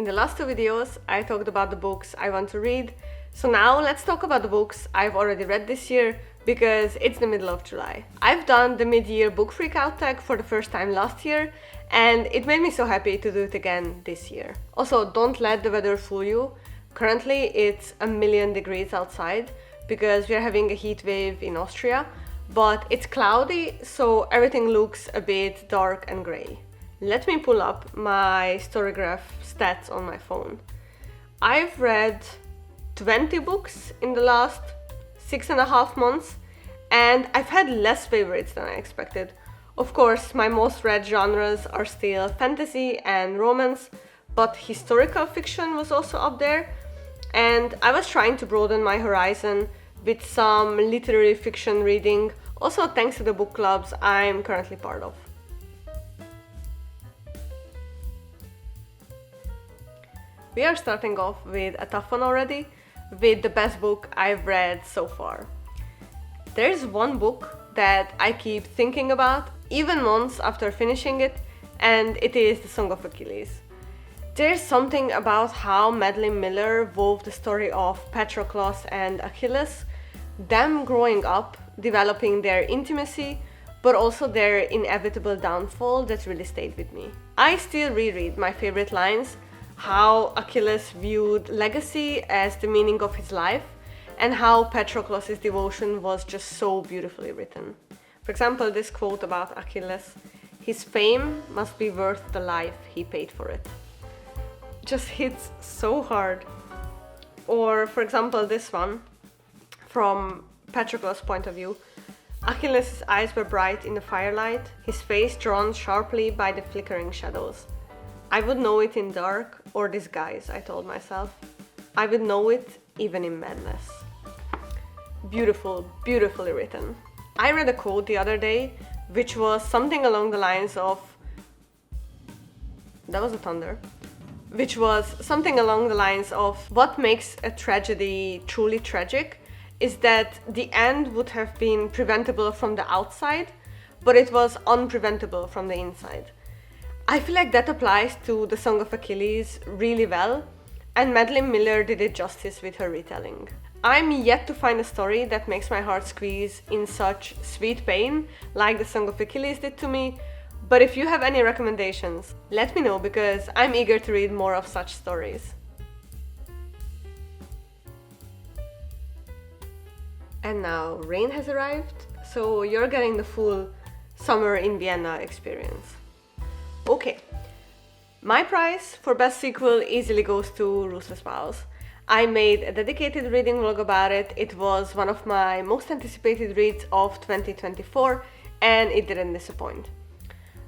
In the last two videos, I talked about the books I want to read, so now let's talk about the books I've already read this year, because it's the middle of July. I've done the mid-year book freakout tag for the first time last year, and it made me so happy to do it again this year. Also, don't let the weather fool you. Currently, it's 1,000,000 degrees outside, because we are having a heat wave in Austria, but it's cloudy, so everything looks a bit dark and grey. Let me pull up my Storygraph stats on my phone. I've read 20 books in the last 6.5 months, and I've had less favorites than I expected. Of course, my most read genres are still fantasy and romance, but historical fiction was also up there, and I was trying to broaden my horizon with some literary fiction reading, also thanks to the book clubs I'm currently part of. We are starting off with a tough one already, with the best book I've read so far. There's one book that I keep thinking about, even months after finishing it, and it is The Song of Achilles. There's something about how Madeline Miller wove the story of Patroclus and Achilles, them growing up, developing their intimacy, but also their inevitable downfall that really stayed with me. I still reread my favorite lines, how Achilles viewed legacy as the meaning of his life, and how Patroclus' devotion was just so beautifully written. For example, this quote about Achilles: "His fame must be worth the life he paid for it." Just hits so hard. Or, for example, this one, from Patroclus' point of view: "Achilles' eyes were bright in the firelight, his face drawn sharply by the flickering shadows. I would know it in dark or disguise," I told myself. "I would know it even in madness." Beautiful, beautifully written. I read a quote the other day, which was something along the lines of... That was a thunder. Which was something along the lines of, what makes a tragedy truly tragic is that the end would have been preventable from the outside, but it was unpreventable from the inside. I feel like that applies to The Song of Achilles really well, and Madeline Miller did it justice with her retelling. I'm yet to find a story that makes my heart squeeze in such sweet pain like The Song of Achilles did to me, but if you have any recommendations, let me know, because I'm eager to read more of such stories. And now rain has arrived, so you're getting the full summer in Vienna experience. Okay, my prize for best sequel easily goes to Ruthless Vows. I made a dedicated reading vlog about it. It was one of my most anticipated reads of 2024, and it didn't disappoint.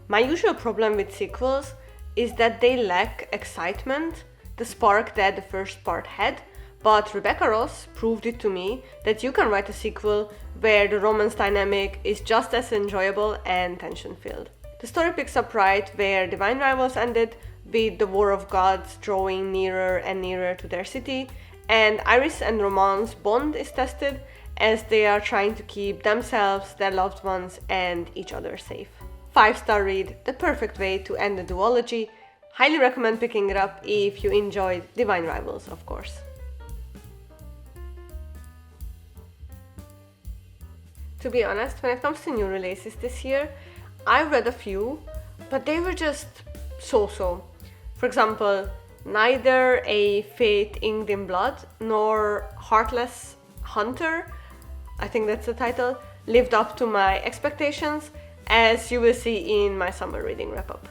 My usual problem with sequels is that they lack excitement, the spark that the first part had, but Rebecca Ross proved it to me that you can write a sequel where the romance dynamic is just as enjoyable and tension-filled. The story picks up right where Divine Rivals ended, with the War of Gods drawing nearer and nearer to their city, and Iris and Roman's bond is tested as they are trying to keep themselves, their loved ones, and each other safe. 5-star read, the perfect way to end the duology. Highly recommend picking it up if you enjoyed Divine Rivals, of course. To be honest, when it comes to new releases this year, I've read a few, but they were just so-so. For example, neither A Fate Inked in Blood nor Heartless Hunter, I think that's the title, lived up to my expectations, as you will see in my summer reading wrap-up.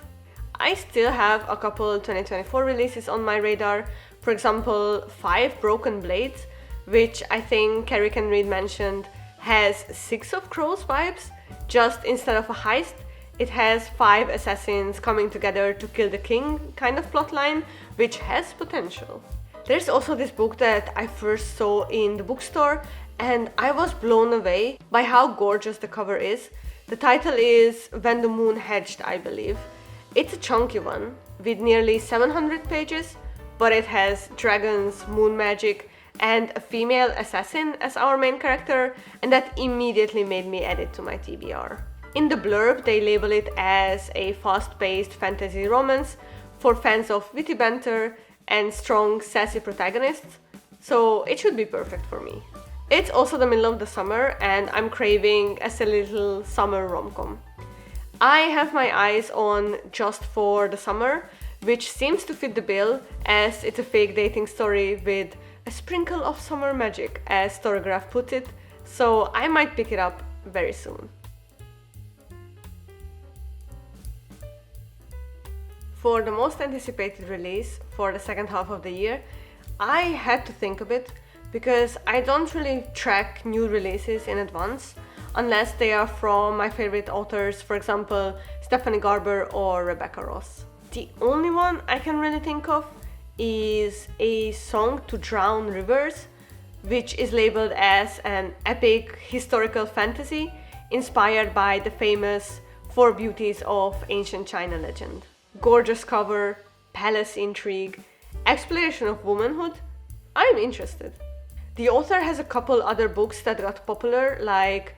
I still have a couple 2024 releases on my radar. For example, 5 Broken Blades, which I think Carrie Can Read mentioned has 6 of Crows vibes, just instead of a heist, it has 5 assassins coming together to kill the king kind of plotline, which has potential. There's also this book that I first saw in the bookstore, and I was blown away by how gorgeous the cover is. The title is When the Moon Hedged, I believe. It's a chunky one, with nearly 700 pages, but it has dragons, moon magic, and a female assassin as our main character, and that immediately made me add it to my TBR. In the blurb, they label it as a fast-paced fantasy romance for fans of witty banter and strong, sassy protagonists, so it should be perfect for me. It's also the middle of the summer and I'm craving a silly little summer rom-com. I have my eyes on Just for the Summer, which seems to fit the bill as it's a fake dating story with a sprinkle of summer magic, as Storygraph puts it, so I might pick it up very soon. For the most anticipated release for the second half of the year, I had to think a bit because I don't really track new releases in advance unless they are from my favorite authors, for example, Stephanie Garber or Rebecca Ross. The only one I can really think of is A Song to Drown Rivers, which is labeled as an epic historical fantasy inspired by the famous Four Beauties of Ancient China legend. Gorgeous cover, palace intrigue, exploration of womanhood. I'm interested. The author has a couple other books that got popular, like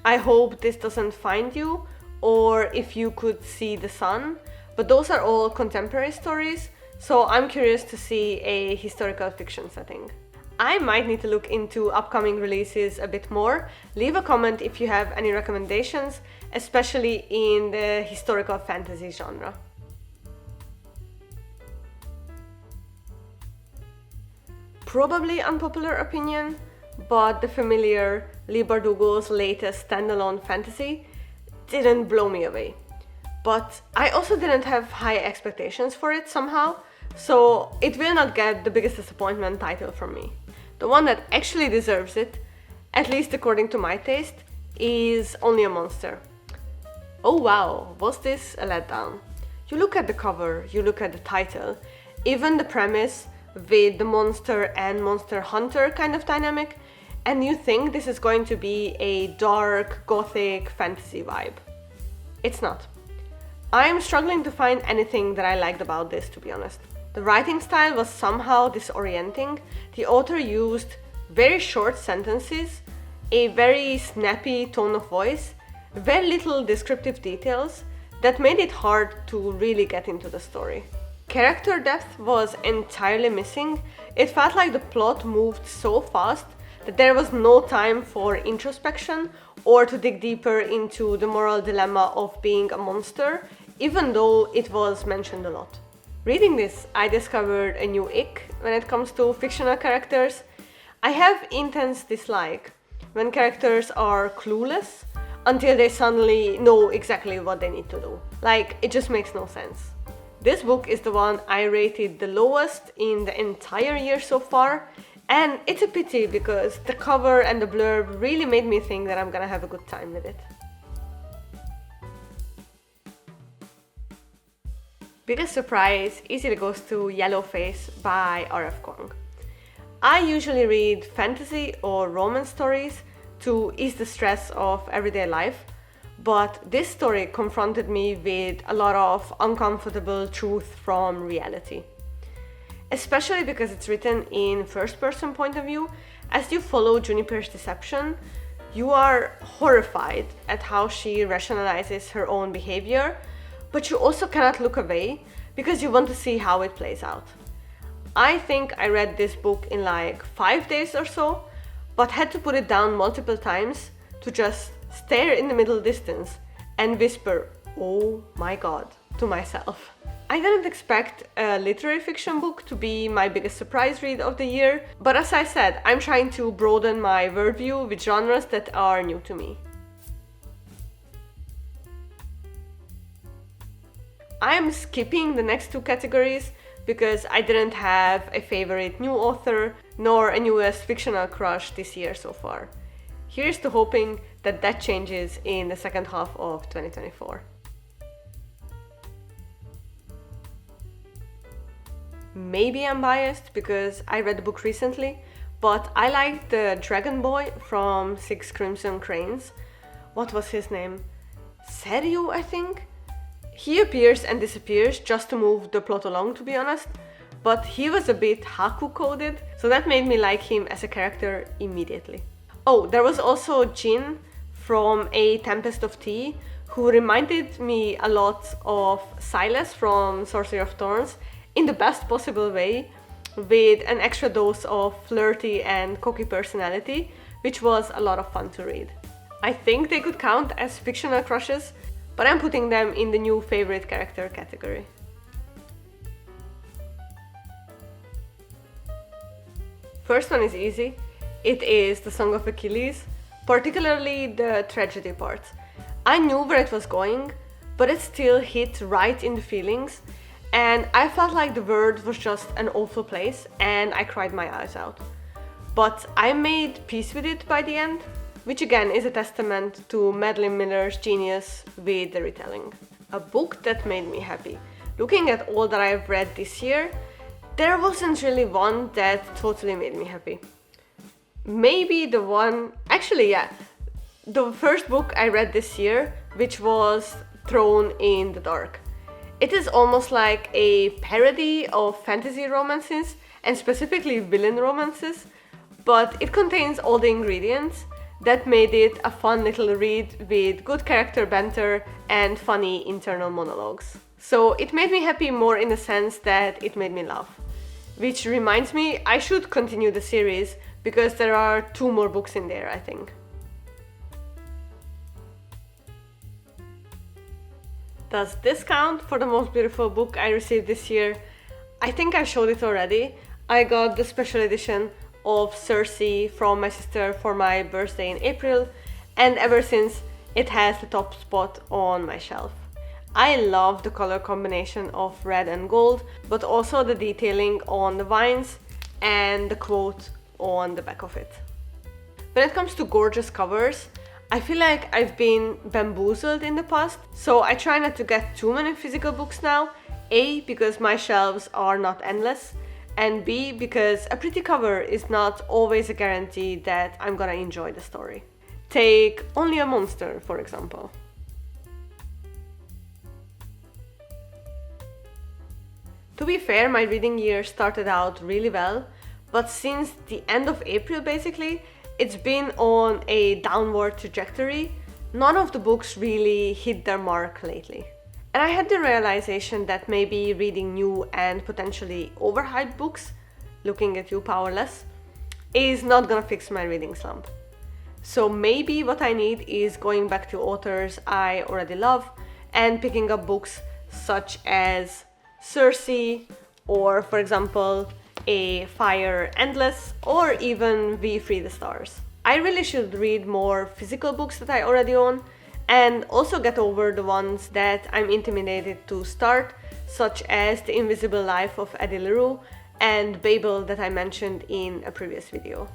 I Hope This Doesn't Find You or If You Could See the Sun, but those are all contemporary stories, so I'm curious to see a historical fiction setting. I might need to look into upcoming releases a bit more. Leave a comment if you have any recommendations, especially in the historical fantasy genre. Probably unpopular opinion, but the familiar Leigh Bardugo's latest standalone fantasy didn't blow me away. But I also didn't have high expectations for it somehow, so it will not get the biggest disappointment title from me. The one that actually deserves it, at least according to my taste, is Only a Monster. Oh wow, was this a letdown? You look at the cover, you look at the title, even the premise with the monster and monster hunter kind of dynamic, and you think this is going to be a dark, gothic fantasy vibe. It's not. I'm struggling to find anything that I liked about this, to be honest. The writing style was somehow disorienting. The author used very short sentences, a very snappy tone of voice, very little descriptive details that made it hard to really get into the story. Character depth was entirely missing. It felt like the plot moved so fast that there was no time for introspection or to dig deeper into the moral dilemma of being a monster, even though it was mentioned a lot. Reading this, I discovered a new ick when it comes to fictional characters. I have intense dislike when characters are clueless until they suddenly know exactly what they need to do. Like, it just makes no sense. This book is the one I rated the lowest in the entire year so far, and it's a pity because the cover and the blurb really made me think that I'm gonna have a good time with it. Biggest surprise easily goes to Yellowface by R.F. Kuang. I usually read fantasy or romance stories to ease the stress of everyday life, but this story confronted me with a lot of uncomfortable truth from reality. Especially because it's written in first-person point of view. As you follow Juniper's deception, you are horrified at how she rationalizes her own behavior, but you also cannot look away because you want to see how it plays out. I think I read this book in like 5 days or so, but had to put it down multiple times to just stare in the middle distance and whisper, "Oh my god," to myself. I didn't expect a literary fiction book to be my biggest surprise read of the year, but as I said, I'm trying to broaden my worldview with genres that are new to me. I'm skipping the next two categories because I didn't have a favorite new author nor a newest fictional crush this year so far. Here's to hoping that that changes in the second half of 2024. Maybe I'm biased because I read the book recently, but I liked the Dragon Boy from Six Crimson Cranes. What was his name? Seryu, I think? He appears and disappears just to move the plot along, to be honest, but he was a bit Haku-coded, so that made me like him as a character immediately. Oh, there was also Jin from A Tempest of Tea, who reminded me a lot of Silas from Sorcery of Thorns, in the best possible way, with an extra dose of flirty and cocky personality, which was a lot of fun to read. I think they could count as fictional crushes, but I'm putting them in the new favorite character category. First one is easy. It is The Song of Achilles, particularly the tragedy part. I knew where it was going, but it still hit right in the feelings, and I felt like the world was just an awful place and I cried my eyes out. But I made peace with it by the end, which again is a testament to Madeline Miller's genius with the retelling. A book that made me happy. Looking at all that I've read this year, there wasn't really one that totally made me happy. Maybe the one, actually yeah, the first book I read this year, which was Thrown in the Dark. It is almost like a parody of fantasy romances, and specifically villain romances, but it contains all the ingredients that made it a fun little read with good character banter and funny internal monologues. So it made me happy more in the sense that it made me laugh. Which reminds me, I should continue the series because there are 2 more books in there, I think. Does this count for the most beautiful book I received this year? I think I showed it already. I got the special edition of Circe from my sister for my birthday in April, and ever since it has the top spot on my shelf. I love the color combination of red and gold, but also the detailing on the vines and the quote on the back of it. When it comes to gorgeous covers, I feel like I've been bamboozled in the past, so I try not to get too many physical books now. A, because my shelves are not endless, and B, because a pretty cover is not always a guarantee that I'm gonna enjoy the story. Take Only a Monster, for example. To be fair, my reading year started out really well, but since the end of April basically, it's been on a downward trajectory. None of the books really hit their mark lately. And I had the realization that maybe reading new and potentially overhyped books, looking at you Powerless, is not gonna fix my reading slump. So maybe what I need is going back to authors I already love and picking up books such as Circe, or for example, A Fire Endless, or even We Free the Stars. I really should read more physical books that I already own, and also get over the ones that I'm intimidated to start, such as The Invisible Life of Addie LaRue and Fable that I mentioned in a previous video.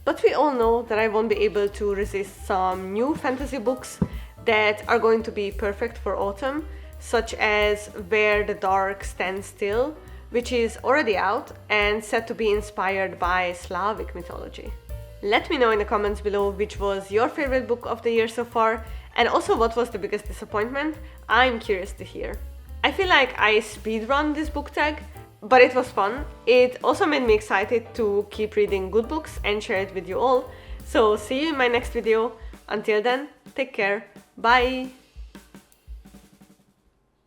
But we all know that I won't be able to resist some new fantasy books that are going to be perfect for autumn, such as Where the Dark Stands Still, which is already out and said to be inspired by Slavic mythology. Let me know in the comments below which was your favorite book of the year so far, and also what was the biggest disappointment. I'm curious to hear. I feel like I speedrun this book tag, but it was fun. It also made me excited to keep reading good books and share it with you all. So see you in my next video. Until then, take care. Bye!